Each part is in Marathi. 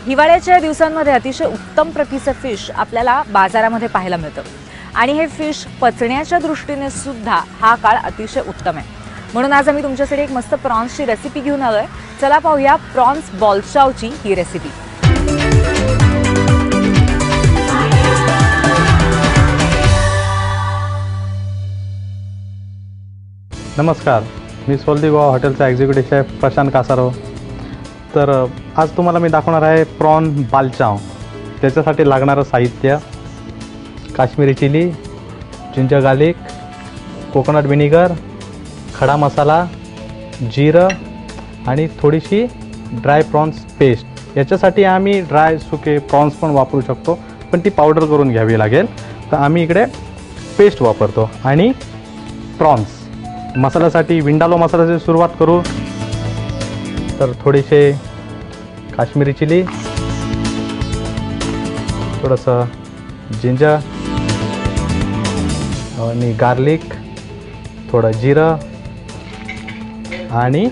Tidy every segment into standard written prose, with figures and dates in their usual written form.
हिवाळ्याच्या दिवसांमध्ये अतिशय उत्तम प्रतीचं फिश आपल्याला बाजारामध्ये पाहायला मिळतं आणि हे फिश पचण्याच्या दृष्टीने सुद्धा हा काळ अतिशय उत्तम आहे। म्हणून आज आम्ही तुमच्यासाठी एक मस्त प्रॉन्सची रेसिपी घेऊन आलोय। चला पाहूया प्रॉन्स बॉल्चावची ही रेसिपी। नमस्कार, मी सोलदी गोवा हॉटेलचा एक्झिक्युटिव्ह शेफ प्रशांत कासारो। तर आज तुम्हाला मी दाखवणार आहे प्रॉन बालचाव। त्याच्यासाठी लागणारं साहित्य Kashmiri chilli, ginger garlic, coconut vinegar, खडा मसाला, जिरं आणि थोडीशी ड्राय प्रॉन्स पेस्ट। याच्यासाठी आम्ही ड्राय सुके प्रॉन्स पण वापरू शकतो, पण ती पावडर करून घ्यावी लागेल। तर आम्ही इकडे पेस्ट वापरतो। आणि प्रॉन्स मसाल्यासाठी विंडालो मसाल्याची सुरुवात करू। तर थोडीसे काश्मीरी चिली, थोडंसं जिंजर आणि गार्लिक, थोडं जिरं आणि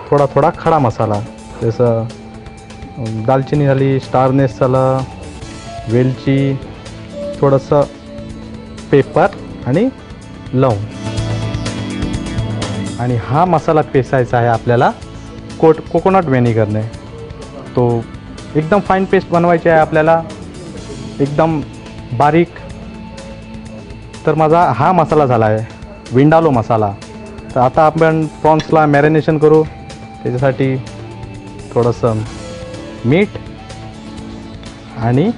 थोडा खडा मसाला, जसं दालचिनी झाली, स्टार अनीस झालं, वेलची, थोडंसं पेपर आणि लवंग। आणि हा मसाला पेसायचा आहे आपल्याला कोकोनट व्हिनेगरने। तो एकदम फाईन पेस्ट बनवायची आहे आपल्याला, एकदम बारीक। तर माझा हा मसाला झाला आहे विंडालो मसाला। तर आता आपण प्रॉन्सला मॅरिनेशन करू। त्याच्यासाठी थोडंसं मीठ आणि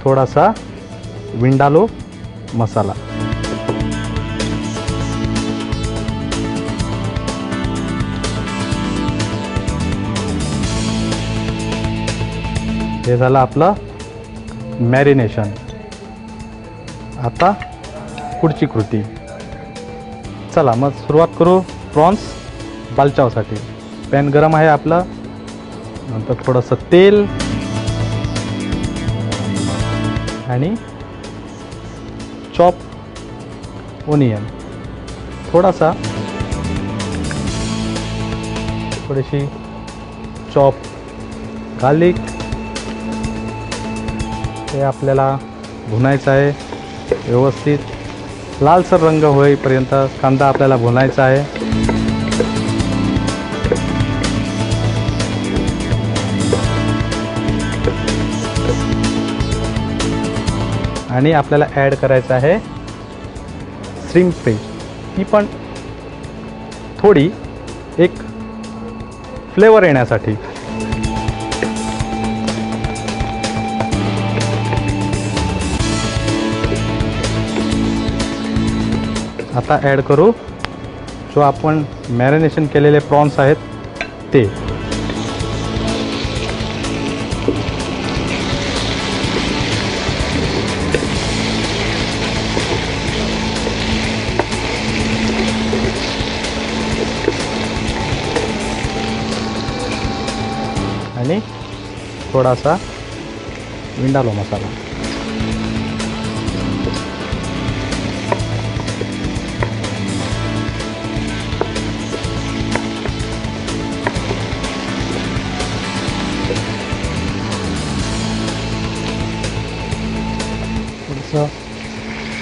थोडासा विंडालो मसाला। हे झालं आपलं मॅरिनेशन। आता पुढची कृती। चला मग सुरुवात करू प्रॉन्स बालचावसाठी। पॅन गरम आहे आपलं। नंतर थोडंसं तेल आणि चॉप ओनियन, थोडीशी चॉप गार्लिक। हे आपल्याला भुनायचं आहे व्यवस्थित। लालसर रंग होईपर्यंत कांदा आपल्याला भुनायचा आहे। आणि आपल्याला ॲड करायचं आहे श्रिम्प पेस्ट। ती पण थोडी एक फ्लेवर येण्यासाठी। आता ॲड करू जो आपण मॅरिनेशन केलेले प्रॉन्स आहेत ते। आणि थोडासा विंडालो मसाला।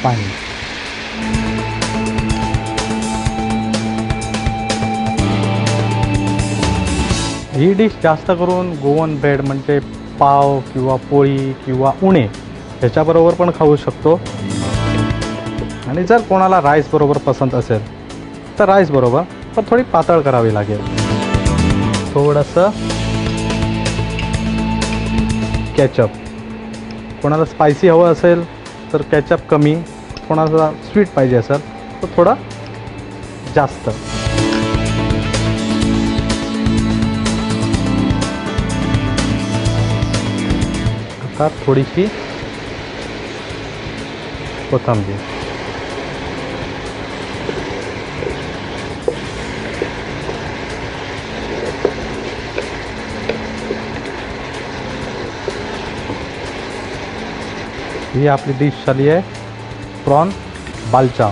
पाणी। ही डिश जास्त करून गोवन ब्रेड म्हणजे पाव किंवा पोळी किंवा उणे ह्याच्याबरोबर पण खाऊ शकतो। आणि जर कोणाला राईस बरोबर पसंत असेल तर राईस बरोबर पण थोडी पातळ करावी लागेल। थोडंसं केचप, कोणाला स्पायसी हवं असेल तर केचप कमी, कोणाला स्वीट पाहिजे असेल तर थोडा जास्त। आता थोडीशी कोथिंबीर। ही आपली डिश झाली आहे प्रॉन बालचाव।